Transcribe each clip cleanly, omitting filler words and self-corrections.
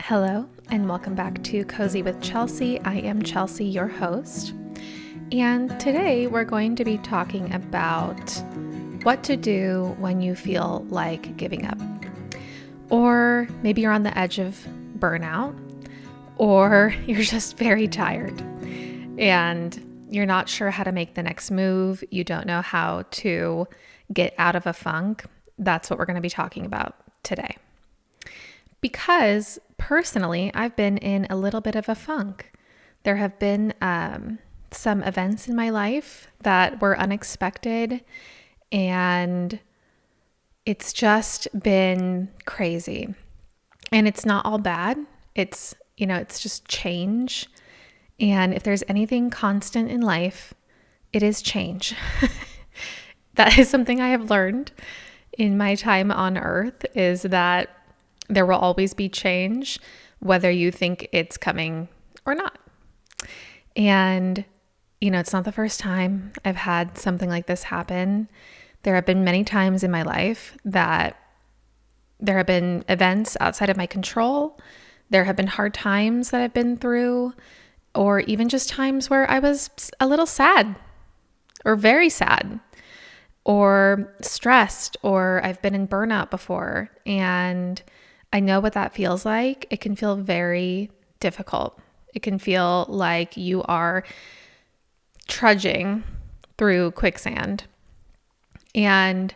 Hello, and welcome back to Cozy with Chelsea. I am Chelsea, your host. And today we're going to be talking about what to do when you feel like giving up. Or maybe you're on the edge of burnout, or you're just very tired and you're not sure how to make the next move. You don't know how to get out of a funk. That's what we're going to be talking about today. Because personally, I've been in a little bit of a funk. There have been some events in my life that were unexpected, and it's just been crazy. And it's not all bad. It's just change. And if there's anything constant in life, it is change. That is something I have learned in my time on earth, is that there will always be change, whether you think it's coming or not. And, it's not the first time I've had something like this happen. There have been many times in my life that there have been events outside of my control. There have been hard times that I've been through, or even just times where I was a little sad or very sad or stressed, or I've been in burnout before. And I know what that feels like. It can feel very difficult. It can feel like you are trudging through quicksand and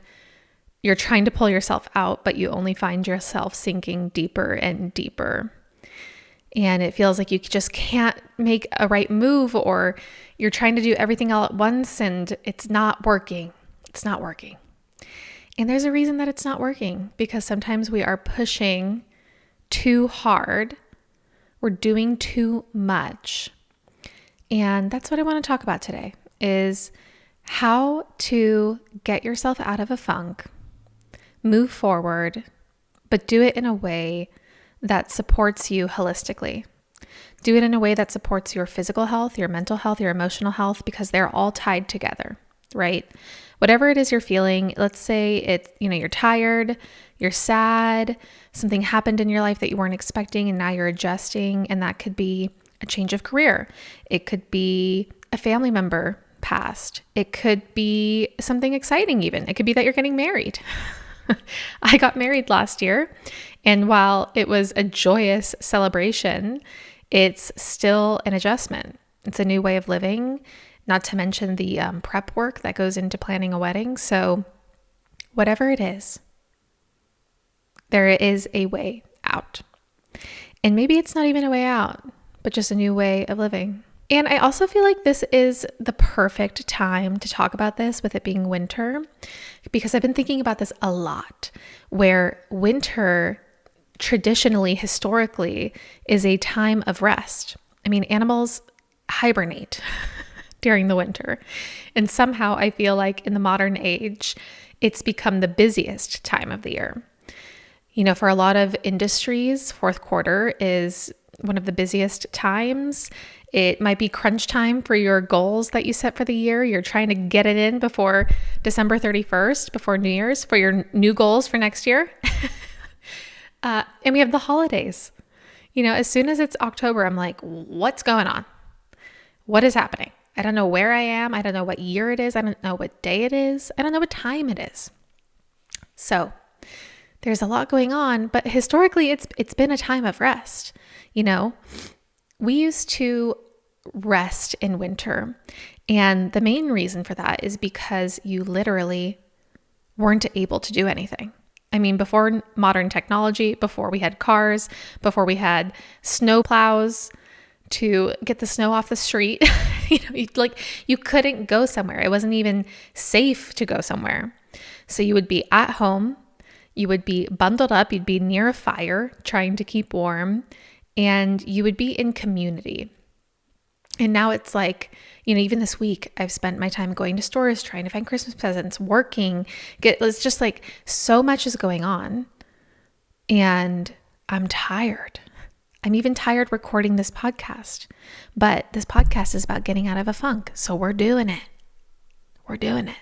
you're trying to pull yourself out, but you only find yourself sinking deeper and deeper. And it feels like you just can't make a right move, or you're trying to do everything all at once and it's not working. It's not working. And there's a reason that it's not working, because sometimes we are pushing too hard. We're doing too much. And that's what I want to talk about today, is how to get yourself out of a funk, move forward, but do it in a way that supports you holistically. Do it in a way that supports your physical health, your mental health, your emotional health, because they're all tied together, right? Whatever it is you're feeling, let's say it's, you're tired, you're sad, something happened in your life that you weren't expecting and now you're adjusting, and that could be a change of career. It could be a family member passed. It could be something exciting even. It could be that you're getting married. I got married last year, and while it was a joyous celebration, it's still an adjustment. It's a new way of living. Not to mention the prep work that goes into planning a wedding. So whatever it is, there is a way out. And maybe it's not even a way out, but just a new way of living. And I also feel like this is the perfect time to talk about this, with it being winter, because I've been thinking about this a lot, where winter traditionally, historically, is a time of rest. I mean, animals hibernate during the winter. And somehow I feel like in the modern age, it's become the busiest time of the year. For a lot of industries, fourth quarter is one of the busiest times. It might be crunch time for your goals that you set for the year. You're trying to get it in before December 31st, before New Year's, for your new goals for next year. And we have the holidays. As soon as it's October, I'm like, what's going on? What is happening? I don't know where I am. I don't know what year it is. I don't know what day it is. I don't know what time it is. So there's a lot going on, but historically it's been a time of rest. We used to rest in winter. And the main reason for that is because you literally weren't able to do anything. I mean, before modern technology, before we had cars, before we had snow plows to get the snow off the street, you couldn't go somewhere. It wasn't even safe to go somewhere. So you would be at home, you would be bundled up, you'd be near a fire trying to keep warm, and you would be in community. And now it's like, even this week, I've spent my time going to stores, trying to find Christmas presents, working. It's just like so much is going on. And I'm tired. I'm even tired recording this podcast. But this podcast is about getting out of a funk. So we're doing it. We're doing it.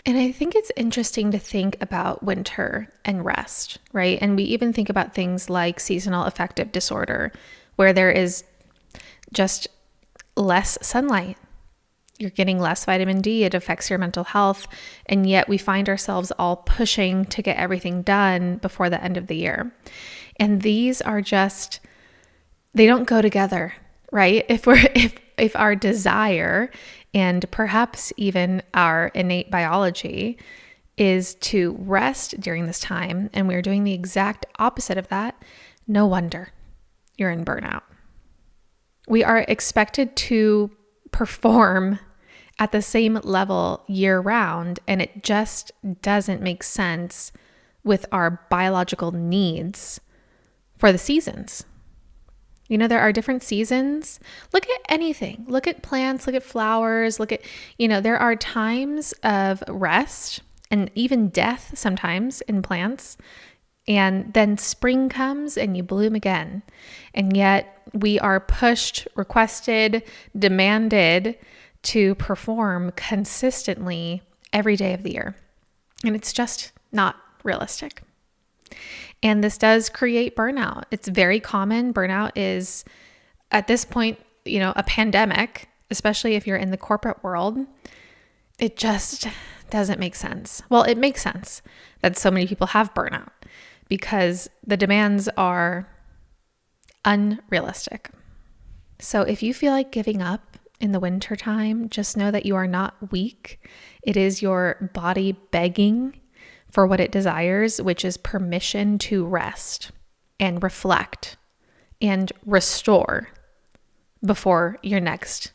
And I think it's interesting to think about winter and rest, right? And we even think about things like seasonal affective disorder, where there is just less sunlight. You're getting less vitamin D. It affects your mental health. And yet we find ourselves all pushing to get everything done before the end of the year. And these are just, they don't go together, right? If our desire and perhaps even our innate biology is to rest during this time, and we're doing the exact opposite of that, no wonder you're in burnout. We are expected to perform at the same level year round, and it just doesn't make sense with our biological needs for the seasons. You know, there are different seasons. Look at anything. Look at plants, look at flowers, there are times of rest and even death sometimes in plants. And then spring comes and you bloom again. And yet we are pushed, requested, demanded to perform consistently every day of the year. And it's just not realistic. And this does create burnout. It's very common. Burnout is, at this point, a pandemic, especially if you're in the corporate world. It just doesn't make sense. Well, it makes sense that so many people have burnout because the demands are unrealistic. So if you feel like giving up in the wintertime, just know that you are not weak. It is your body begging for what it desires, which is permission to rest and reflect and restore before your next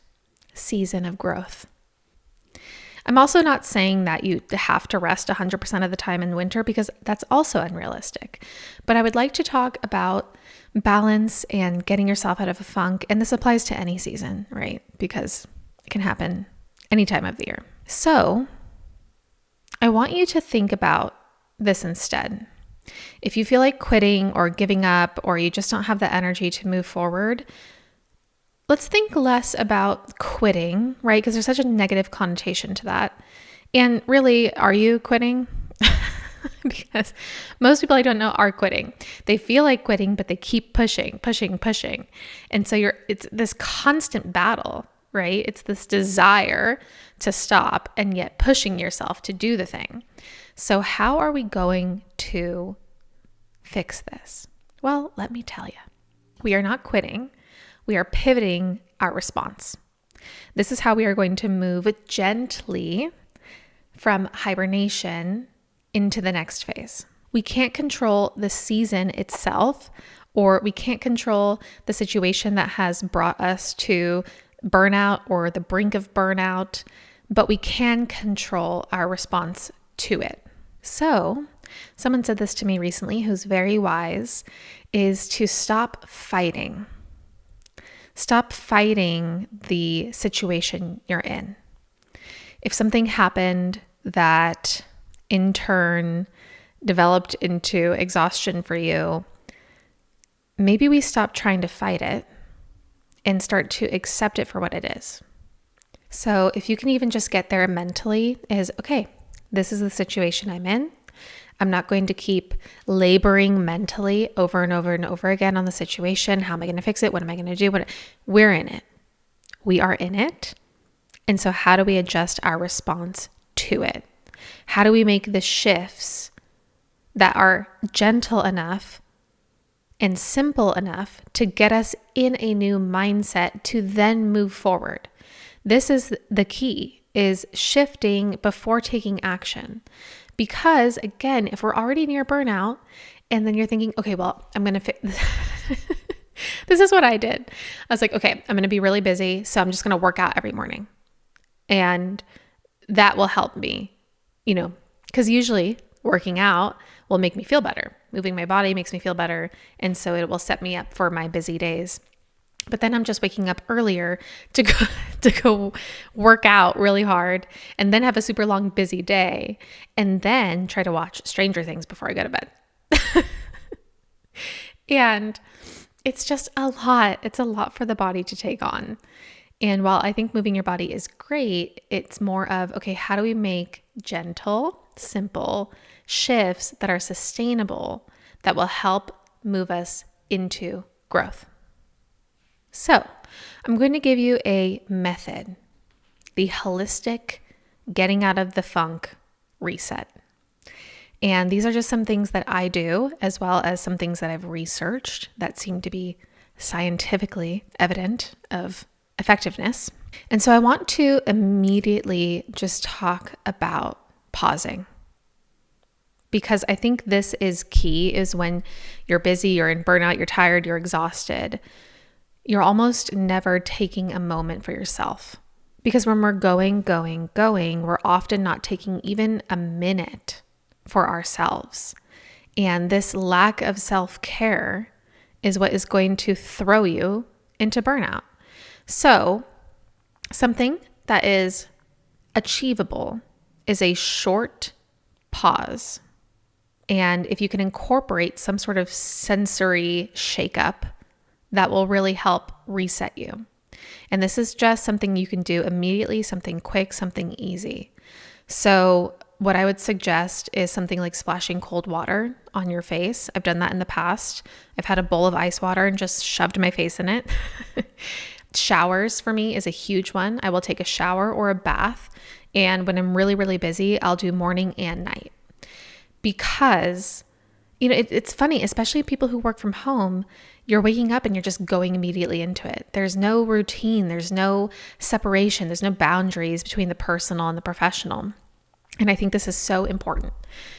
season of growth. I'm also not saying that you have to rest 100% of the time in winter because that's also unrealistic. But I would like to talk about balance and getting yourself out of a funk. And this applies to any season, right? Because it can happen any time of the year. So I want you to think about this instead. If you feel like quitting or giving up, or you just don't have the energy to move forward, let's think less about quitting, right? Because there's such a negative connotation to that. And really, are you quitting? Because most people I don't know are quitting. They feel like quitting, but they keep pushing. And so it's this constant battle, right? It's this desire to stop and yet pushing yourself to do the thing. So how are we going to fix this? Well, let me tell you. We are not quitting. We are pivoting our response. This is how we are going to move gently from hibernation into the next phase. We can't control the season itself, or we can't control the situation that has brought us to burnout or the brink of burnout, but we can control our response to it. So, someone said this to me recently who's very wise, is to stop fighting. Stop fighting the situation you're in. If something happened that in turn developed into exhaustion for you, maybe we stop trying to fight it and start to accept it for what it is. So if you can even just get there mentally is, okay, this is the situation I'm in. I'm not going to keep laboring mentally over and over and over again on the situation. How am I going to fix it? What am I going to do? We're in it. We are in it. And so how do we adjust our response to it? How do we make the shifts that are gentle enough and simple enough to get us in a new mindset to then move forward? This is the key, is shifting before taking action. Because again, if we're already near burnout and then you're thinking, okay, well, I'm going to fix this is what I did. I was like, okay, I'm going to be really busy. So I'm just going to work out every morning. And that will help me, because usually working out will make me feel better. Moving my body makes me feel better. And so it will set me up for my busy days. But then I'm just waking up earlier to go work out really hard and then have a super long busy day and then try to watch Stranger Things before I go to bed. And it's just a lot. It's a lot for the body to take on. And while I think moving your body is great, it's more of, okay, how do we make gentle, simple shifts that are sustainable that will help move us into growth. So, I'm going to give you a method, the holistic getting out of the funk reset. And these are just some things that I do, as well as some things that I've researched that seem to be scientifically evident of effectiveness. And so I want to immediately just talk about pausing, because I think this is key, is when you're busy, you're in burnout, you're tired, you're exhausted, you're almost never taking a moment for yourself. Because when we're going, we're often not taking even a minute for ourselves. And this lack of self-care is what is going to throw you into burnout. So, something that is achievable is a short pause. And if you can incorporate some sort of sensory shakeup, that will really help reset you. And this is just something you can do immediately, something quick, something easy. So what I would suggest is something like splashing cold water on your face. I've done that in the past. I've had a bowl of ice water and just shoved my face in it. Showers for me is a huge one. I will take a shower or a bath. And when I'm really, really busy, I'll do morning and night. Because, it's funny, especially people who work from home, you're waking up and you're just going immediately into it. There's no routine. There's no separation. There's no boundaries between the personal and the professional. And I think this is so important.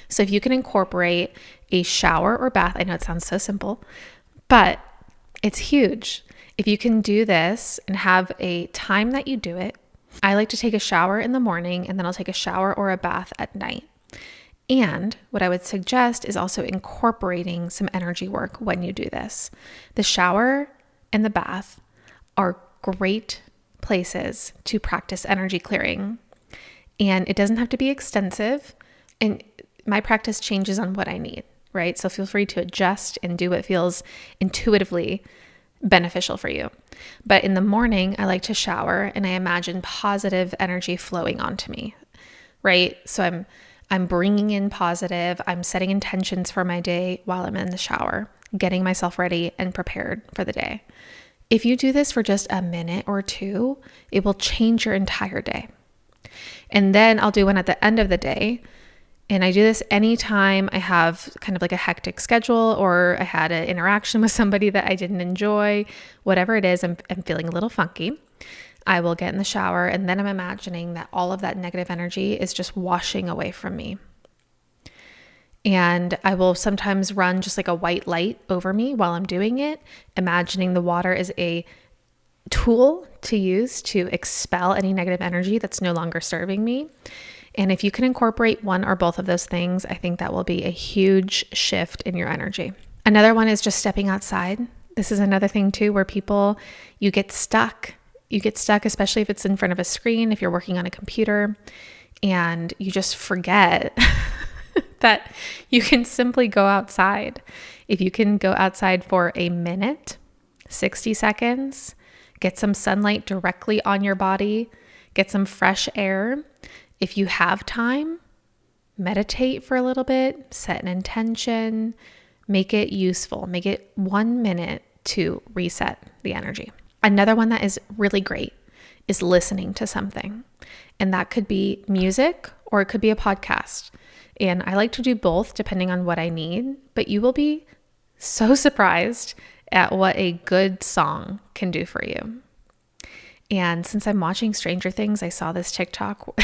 So if you can incorporate a shower or bath, I know it sounds so simple, but it's huge. If you can do this and have a time that you do it, I like to take a shower in the morning and then I'll take a shower or a bath at night. And what I would suggest is also incorporating some energy work when you do this. The shower and the bath are great places to practice energy clearing. And it doesn't have to be extensive. And my practice changes on what I need, right? So feel free to adjust and do what feels intuitively beneficial for you. But in the morning, I like to shower and I imagine positive energy flowing onto me, right? So I'm bringing in positive, I'm setting intentions for my day while I'm in the shower, getting myself ready and prepared for the day. If you do this for just a minute or two, it will change your entire day. And then I'll do one at the end of the day. And I do this anytime I have kind of like a hectic schedule or I had an interaction with somebody that I didn't enjoy, whatever it is, I'm feeling a little funky. I will get in the shower and then I'm imagining that all of that negative energy is just washing away from me. And I will sometimes run just like a white light over me while I'm doing it, imagining the water is a tool to use to expel any negative energy that's no longer serving me. And if you can incorporate one or both of those things, I think that will be a huge shift in your energy. Another one is just stepping outside. This is another thing too, where you get stuck. You get stuck, especially if it's in front of a screen, if you're working on a computer, and you just forget that you can simply go outside. If you can go outside for a minute, 60 seconds, get some sunlight directly on your body, get some fresh air. If you have time, meditate for a little bit, set an intention, make it useful, make it 1 minute to reset the energy. Another one that is really great is listening to something. And that could be music or it could be a podcast. And I like to do both depending on what I need, but you will be so surprised at what a good song can do for you. And since I'm watching Stranger Things, I saw this TikTok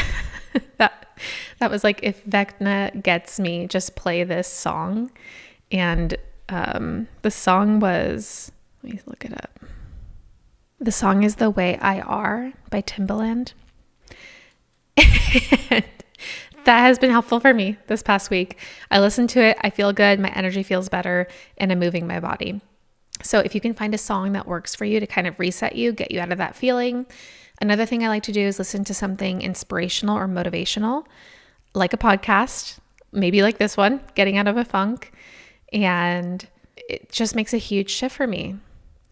that was like, if Vecna gets me, just play this song. And the song was, let me look it up. The song is The Way I Are by Timbaland. And that has been helpful for me this past week. I listen to it, I feel good, my energy feels better, and I'm moving my body. So if you can find a song that works for you to kind of reset you, get you out of that feeling. Another thing I like to do is listen to something inspirational or motivational, like a podcast, maybe like this one, Getting Out of a Funk. And it just makes a huge shift for me.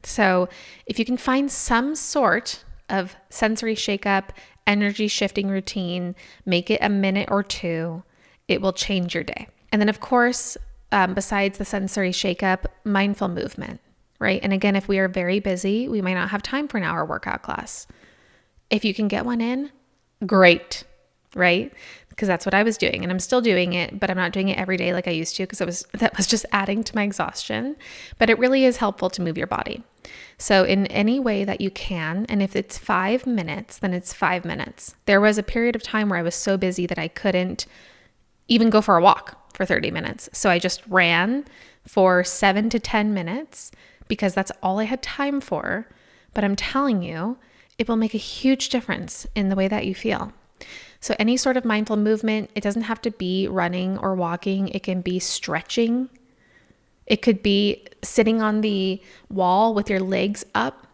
So if you can find some sort of sensory shakeup, energy shifting routine, make it a minute or two. It will change your day. And then of course, besides the sensory shakeup, mindful movement, right? And again, if we are very busy, we might not have time for an hour workout class. If you can get one in, great, right? Because that's what I was doing, and I'm still doing it, but I'm not doing it every day like I used to, because that was just adding to my exhaustion. But it really is helpful to move your body. So in any way that you can, and if it's 5 minutes, then it's 5 minutes. There was a period of time where I was so busy that I couldn't even go for a walk for 30 minutes. So I just ran for 7 to 10 minutes because that's all I had time for. But I'm telling you, it will make a huge difference in the way that you feel. So any sort of mindful movement, it doesn't have to be running or walking. It can be stretching. It could be sitting on the wall with your legs up.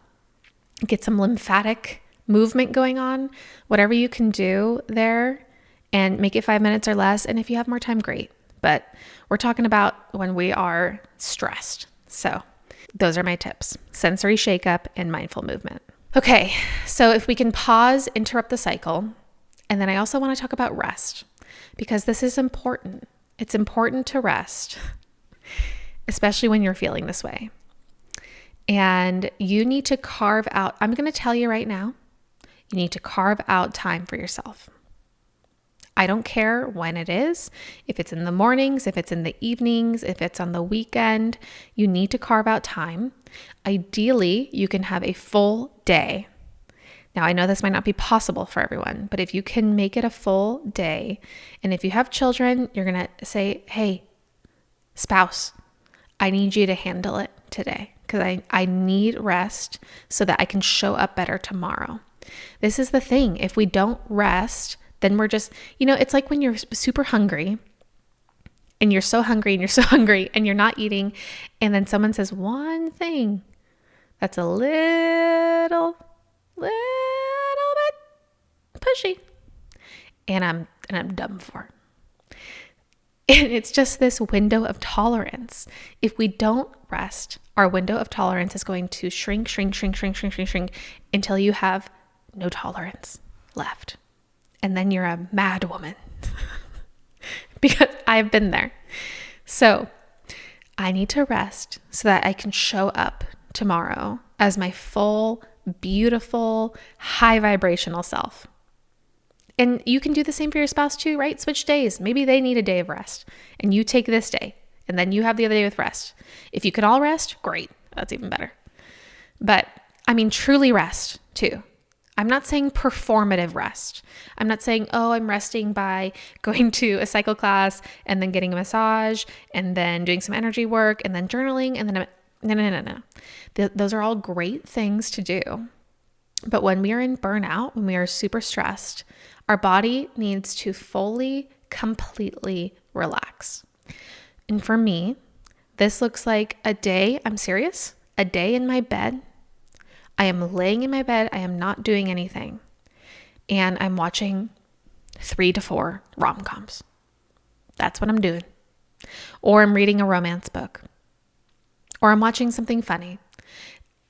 Get some lymphatic movement going on. Whatever you can do there, and make it 5 minutes or less. And if you have more time, great. But we're talking about when we are stressed. So those are my tips: sensory shakeup and mindful movement. Okay, so if we can pause, interrupt the cycle. And then I also want to talk about rest, because this is important. It's important to rest, especially when you're feeling this way. And you need to carve out, I'm going to tell you right now, you need to carve out time for yourself. I don't care when it is, if it's in the mornings, if it's in the evenings, if it's on the weekend, you need to carve out time. Ideally, you can have a full day. Now, I know this might not be possible for everyone, but if you can make it a full day, and if you have children, you're going to say, hey, spouse, I need you to handle it today, because I need rest so that I can show up better tomorrow. This is the thing. If we don't rest, then we're just, it's like when you're super hungry and you're so hungry and you're so hungry and you're not eating. And then someone says one thing that's a little bit pushy, and I'm done for. And it's just this window of tolerance. If we don't rest, our window of tolerance is going to shrink until you have no tolerance left. And then you're a mad woman. Because I've been there. So I need to rest so that I can show up tomorrow as my full, beautiful, high vibrational self. And you can do the same for your spouse too, right? Switch days. Maybe they need a day of rest and you take this day and then you have the other day with rest. If you can all rest, great. That's even better. But I mean, truly rest too. I'm not saying performative rest. I'm not saying, I'm resting by going to a cycle class and then getting a massage and then doing some energy work and then journaling and then no. Those are all great things to do. But when we are in burnout, when we are super stressed, our body needs to fully, completely relax. And for me, this looks like a day, I'm serious, a day in my bed. I am laying in my bed. I am not doing anything. And I'm watching 3 to 4 rom-coms. That's what I'm doing. Or I'm reading a romance book. Or I'm watching something funny.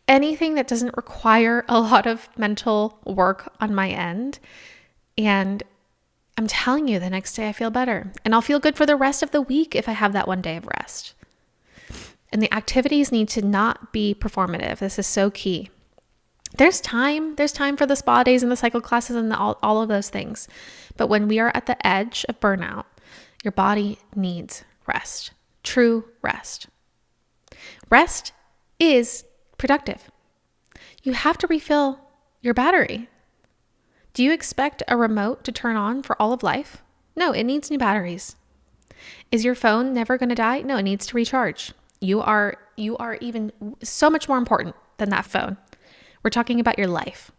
Anything that doesn't require a lot of mental work on my end. And I'm telling you, the next day I feel better. And I'll feel good for the rest of the week if I have that one day of rest. And the activities need to not be performative. This is so key. There's time for the spa days and the cycle classes and all of those things. But when we are at the edge of burnout, your body needs rest, true rest. Rest is productive. You have to refill your battery. Do you expect a remote to turn on for all of life? No, it needs new batteries. Is your phone never going to die? No, it needs to recharge. You are even so much more important than that phone. We're talking about your life.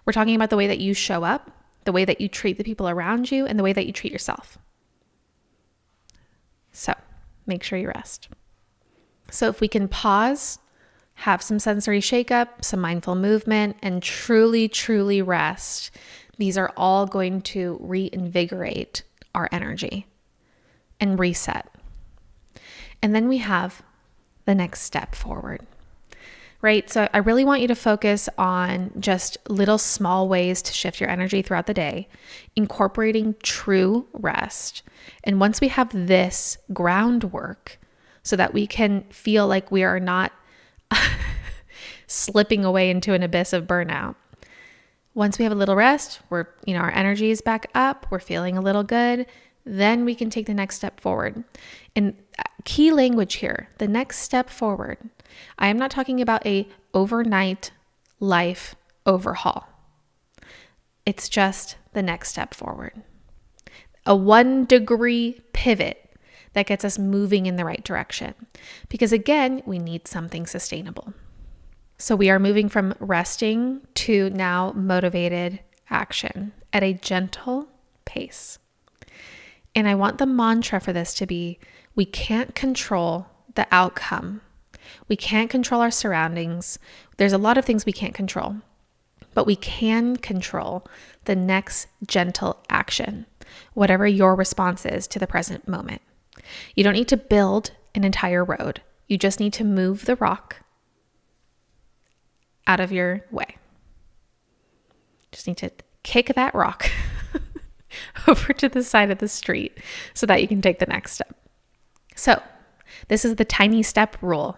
We're talking about the way that you show up, the way that you treat the people around you, and the way that you treat yourself. So make sure you rest. So if we can pause, have some sensory shakeup, some mindful movement, and truly, truly rest, these are all going to reinvigorate our energy and reset. And then we have the next step forward. right? So I really want you to focus on just little small ways to shift your energy throughout the day, incorporating true rest. And once we have this groundwork so that we can feel like we are not slipping away into an abyss of burnout. Once we have a little rest, our energy is back up, we're feeling a little good, then we can take the next step forward. And key language here, the next step forward. I am not talking about a overnight life overhaul. It's just the next step forward. A 1-degree pivot that gets us moving in the right direction. Because again, we need something sustainable. So we are moving from resting to now motivated action at a gentle pace. And I want the mantra for this to be, we can't control the outcome. We can't control our surroundings. There's a lot of things we can't control, but we can control the next gentle action, whatever your response is to the present moment. You don't need to build an entire road. You just need to move the rock out of your way. Just need to kick that rock over to the side of the street so that you can take the next step. So this is the tiny step rule.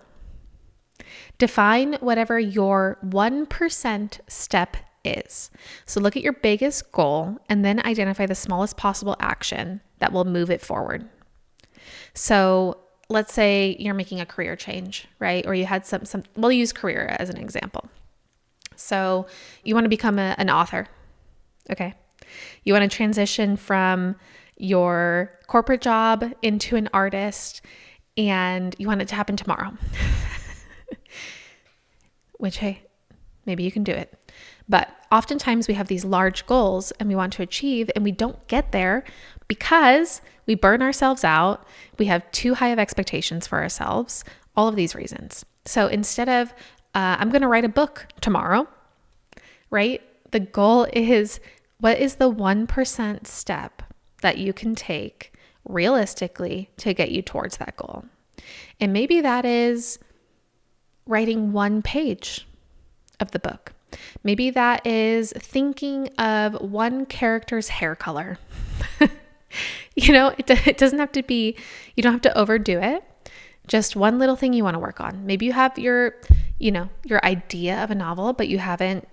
Define whatever your 1% step is. So look at your biggest goal and then identify the smallest possible action that will move it forward. So let's say you're making a career change, right? Or you had we'll use career as an example. So you want to become an author, okay? You want to transition from your corporate job into an artist, and you want it to happen tomorrow. Which, hey, maybe you can do it. But oftentimes we have these large goals and we want to achieve, and we don't get there because we burn ourselves out. We have too high of expectations for ourselves, all of these reasons. So instead of, I'm going to write a book tomorrow, right? The goal is, what is the 1% step that you can take realistically to get you towards that goal? And maybe that is writing 1 page of the book. Maybe that is thinking of 1 character's hair color. It doesn't have to be, you don't have to overdo it. Just 1 little thing you want to work on. Maybe you have your idea of a novel, but you haven't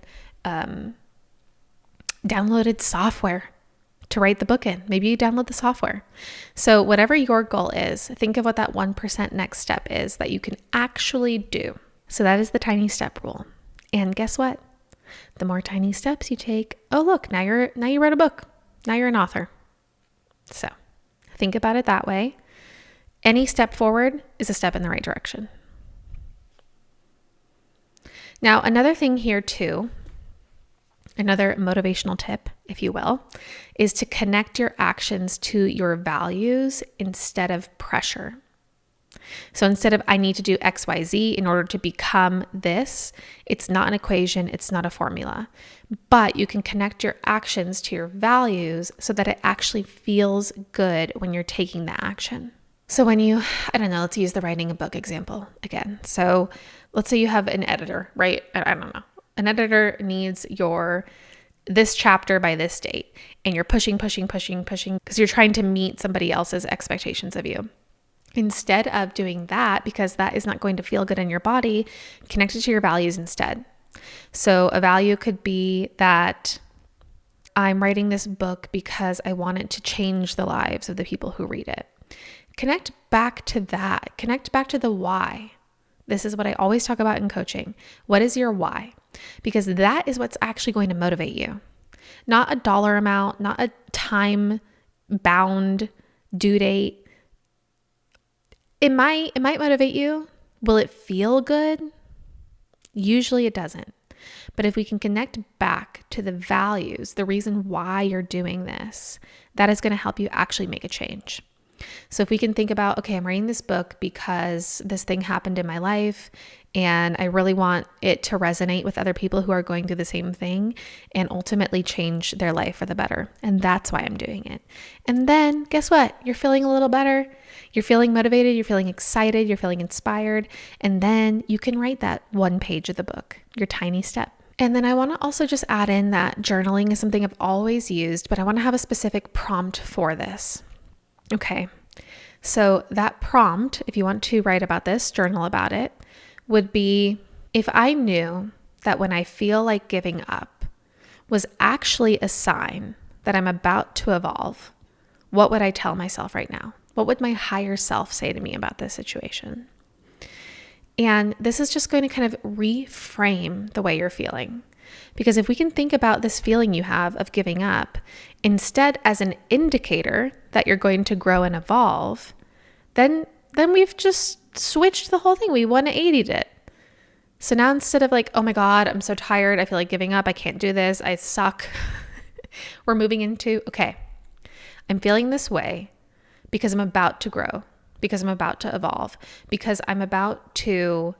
downloaded software to write the book in. Maybe you download the software. So whatever your goal is, think of what that 1% next step is that you can actually do. So that is the tiny step rule. And guess what? The more tiny steps you take, oh look, now you wrote a book. Now you're an author. So think about it that way. Any step forward is a step in the right direction. Now, another thing here too, another motivational tip, if you will, is to connect your actions to your values instead of pressure. So instead of, I need to do X, Y, Z in order to become this, it's not an equation, it's not a formula, but you can connect your actions to your values so that it actually feels good when you're taking the action. So when let's use the writing a book example again. So let's say you have an editor, right? I don't know. An editor needs this chapter by this date, and you're pushing because you're trying to meet somebody else's expectations of you. Instead of doing that, because that is not going to feel good in your body, connect it to your values instead. So a value could be that I'm writing this book because I want it to change the lives of the people who read it. Connect back to that. Connect back to the why. This is what I always talk about in coaching. What is your why? Because that is what's actually going to motivate you. Not a dollar amount, not a time-bound due date. It might motivate you. Will it feel good? Usually it doesn't. But if we can connect back to the values, the reason why you're doing this, that is going to help you actually make a change. So if we can think about, okay, I'm writing this book because this thing happened in my life and I really want it to resonate with other people who are going through the same thing and ultimately change their life for the better. And that's why I'm doing it. And then guess what? You're feeling a little better. You're feeling motivated. You're feeling excited. You're feeling inspired. And then you can write that one page of the book, your tiny step. And then I want to also just add in that journaling is something I've always used, but I want to have a specific prompt for this. Okay. So that prompt, if you want to write about this, journal about it, would be, if I knew that when I feel like giving up was actually a sign that I'm about to evolve, what would I tell myself right now? What would my higher self say to me about this situation? And this is just going to kind of reframe the way you're feeling. Because if we can think about this feeling you have of giving up instead as an indicator that you're going to grow and evolve, then we've just switched the whole thing. We 180'd it. So now instead of like, oh my God, I'm so tired, I feel like giving up, I can't do this, I suck, we're moving into, okay, I'm feeling this way because I'm about to grow, because I'm about to evolve, because I'm about to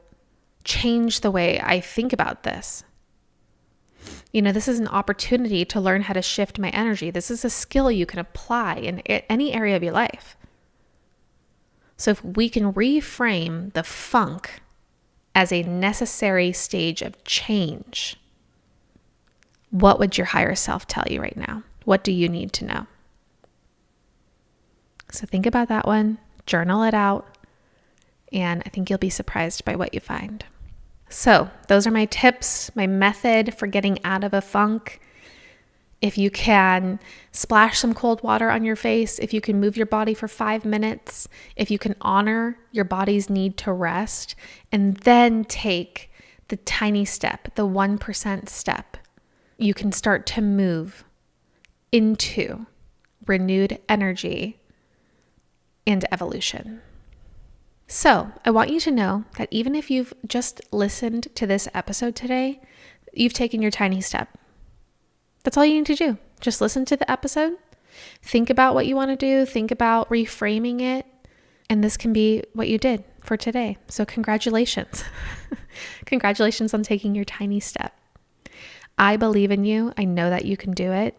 change the way I think about this. This is an opportunity to learn how to shift my energy. This is a skill you can apply in any area of your life. So if we can reframe the funk as a necessary stage of change, what would your higher self tell you right now? What do you need to know? So think about that one, journal it out, and I think you'll be surprised by what you find. So those are my tips, my method for getting out of a funk. If you can splash some cold water on your face, if you can move your body for 5 minutes, if you can honor your body's need to rest, and then take the tiny step, the 1% step, you can start to move into renewed energy and evolution. So I want you to know that even if you've just listened to this episode today, you've taken your tiny step. That's all you need to do. Just listen to the episode, think about what you want to do, think about reframing it, and this can be what you did for today. So congratulations. Congratulations on taking your tiny step. I believe in you. I know that you can do it.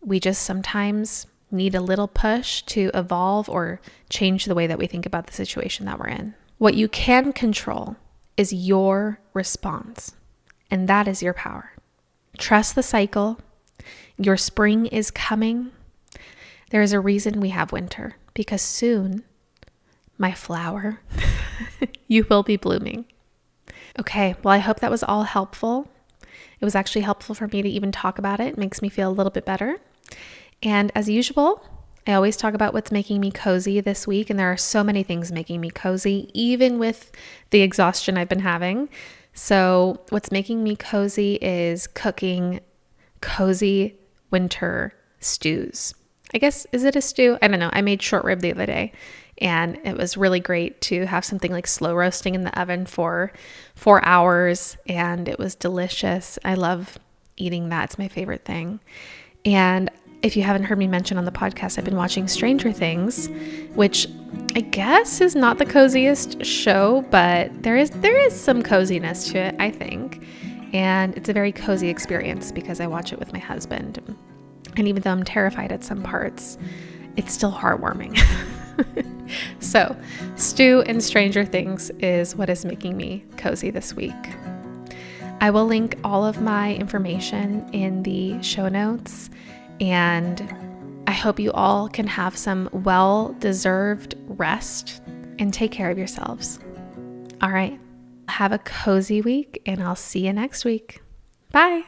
We just sometimes need a little push to evolve or change the way that we think about the situation that we're in. What you can control is your response, and that is your power. Trust the cycle. Your spring is coming. There is a reason we have winter, because soon, my flower, you will be blooming. Okay, well, I hope that was all helpful. It was actually helpful for me to even talk about it. It makes me feel a little bit better. And as usual, I always talk about what's making me cozy this week, and there are so many things making me cozy, even with the exhaustion I've been having. So what's making me cozy is cooking cozy winter stews. I guess, is it a stew? I don't know. I made short rib the other day, and it was really great to have something like slow roasting in the oven for 4 hours, and it was delicious. I love eating that. It's my favorite thing. And if you haven't heard me mention on the podcast, I've been watching Stranger Things, which I guess is not the coziest show, but there is some coziness to it, I think. And it's a very cozy experience because I watch it with my husband. And even though I'm terrified at some parts, it's still heartwarming. So, stew and Stranger Things is what is making me cozy this week. I will link all of my information in the show notes. And I hope you all can have some well-deserved rest and take care of yourselves. All right. Have a cozy week, and I'll see you next week. Bye.